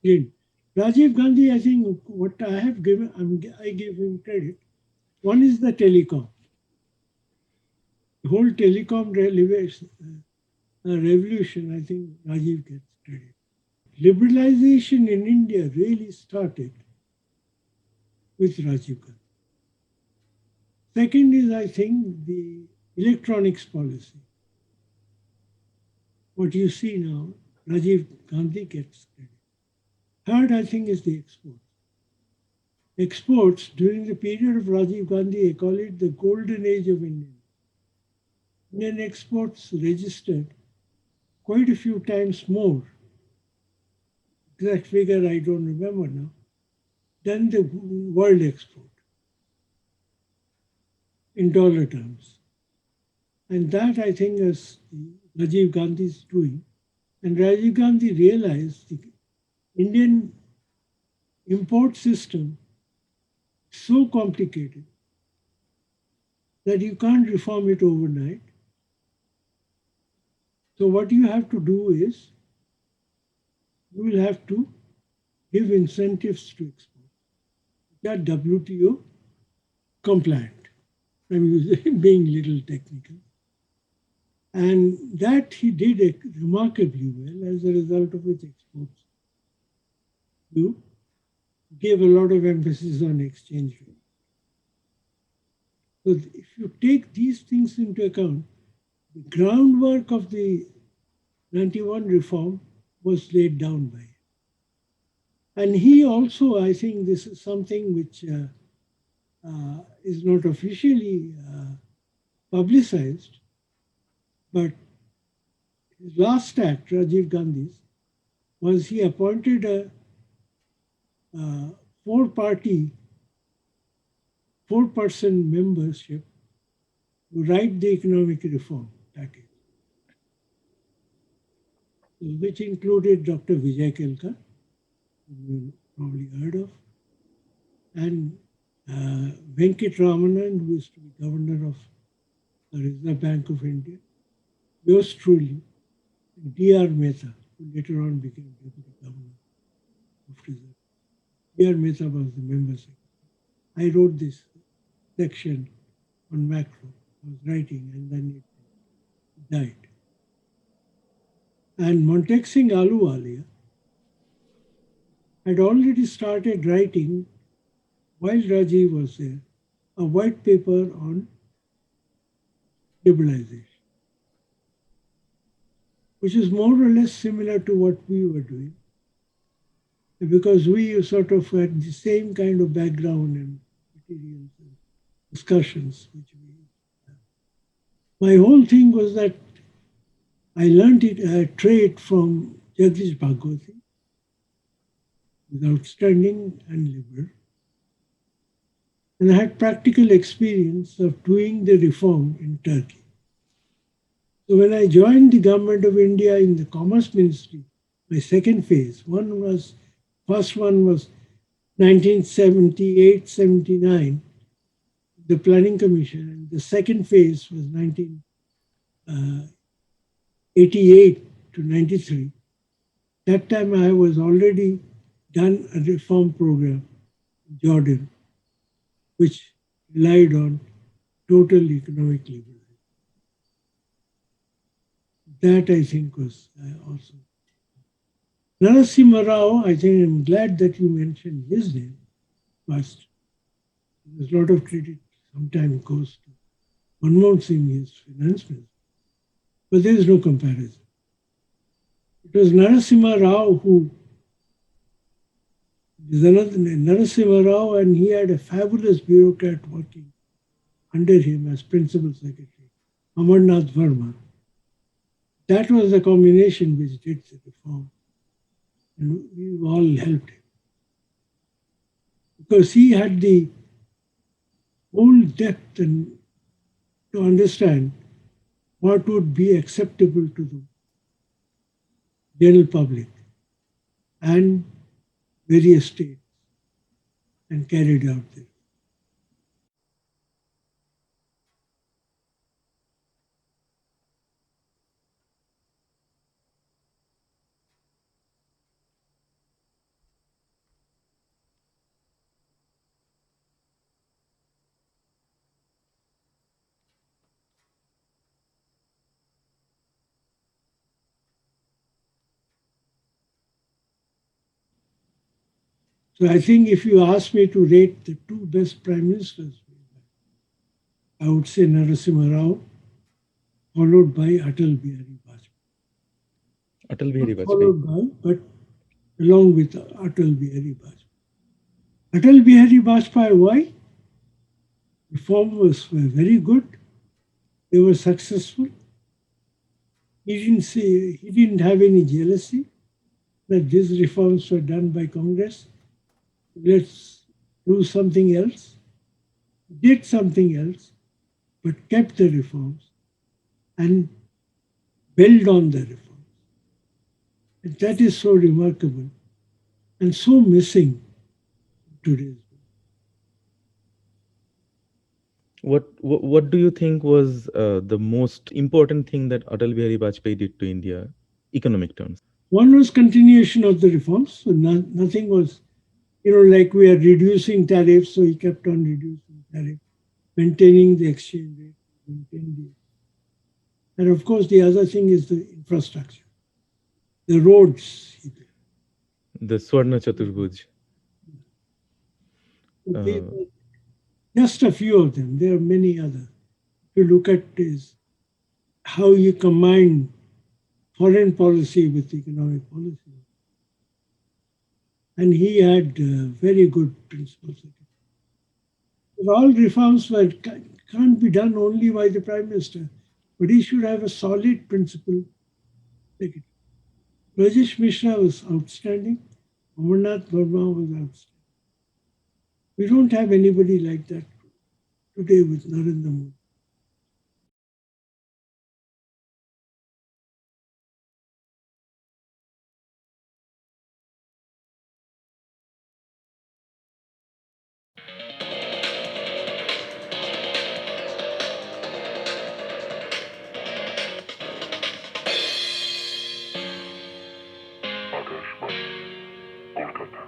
Brilliant. Rajiv Gandhi, I think what I have given, I give him credit. One is the telecom. The whole telecom revolution, I think Rajiv gets credit. Liberalization in India really started with Rajiv Gandhi. Second is, I think, the electronics policy. What you see now, Rajiv Gandhi gets credit. Third, I think, is the exports. Exports during the period of Rajiv Gandhi, I call it the golden age of India. Indian exports registered quite a few times more, exact figure I don't remember now, than the world export in dollar terms. And that I think is Rajiv Gandhi's doing. And Rajiv Gandhi realized the Indian import system is so complicated that you can't reform it overnight. So what you have to do is you will have to give incentives to export. That WTO compliant. I'm being a little technical. And that he did remarkably well, as a result of which exports you gave a lot of emphasis on exchange rate. So if you take these things into account, the groundwork of the 91 reform was laid down by him. And he also, I think this is something which is not officially publicized, but his last act, Rajiv Gandhi's, was he appointed a four-party, four-person membership to write the economic reform package, which included Dr. Vijay Kelkar, whom you probably heard of, and Venkit Ramanan, who used to be governor of the Reserve Bank of India, yours truly, and D.R. Mehta, who later on became deputy governor of Reserve. D.R. Mehta was the member secretary. I wrote this section on macro. I was writing and then it died. And Montek Singh Ahluwalia had already started writing, while Rajiv was there, a white paper on liberalization, which is more or less similar to what we were doing, because we sort of had the same kind of background and materials and discussions which we had. My whole thing was that I learned it a trait from Jagdish Bhagwati, who was outstanding and liberal. And I had practical experience of doing the reform in Turkey. So when I joined the government of India in the Commerce Ministry, my second phase, first one was 1978-79, the Planning Commission, and the second phase was 1988 to 93. That time I was already done a reform program in Jordan, which relied on total economic liberalism. That I think was also. Narasimha Rao, I think I'm glad that you mentioned his name first. There's a lot of credit sometimes goes to Manmohan Singh, his finance minister, but there is no comparison. It was Narasimha Rao who is another Narasimha Rao, and he had a fabulous bureaucrat working under him as principal secretary, Amarnath Verma. That was the combination which did the reform. And we all helped him. Because he had the whole depth and to understand what would be acceptable to the general public and various states, and carried out this. So I think if you ask me to rate the two best prime ministers, I would say Narasimha Rao, followed by Atal Bihari Vajpayee. Atal Not Bihari Vajpayee. followed by, but along with Atal Bihari Vajpayee. Atal Bihari Vajpayee, why? Reforms were very good. They were successful. He didn't have any jealousy that these reforms were done by Congress. Let's do something else. Did something else, but kept the reforms and build on the reforms. And that is so remarkable and so missing in today's world. What do you think was the most important thing that Atal Bihari Vajpayee did to India, economic terms? One was continuation of the reforms. So nothing was, like we are reducing tariffs, so he kept on reducing tariffs, maintaining the exchange rate, maintaining the. And of course, the other thing is the infrastructure, the roads. The Swarna Chaturbhuj. These Uh, are just a few of them. There are many others. If you look at is how you combine foreign policy with economic policy. And he had very good principles. All reforms can't be done only by the prime minister, but he should have a solid principle. Like Rajesh Mishra was outstanding. Amarnath Verma was outstanding. We don't have anybody like that today with Narendra Modi. Akashvani Kolkata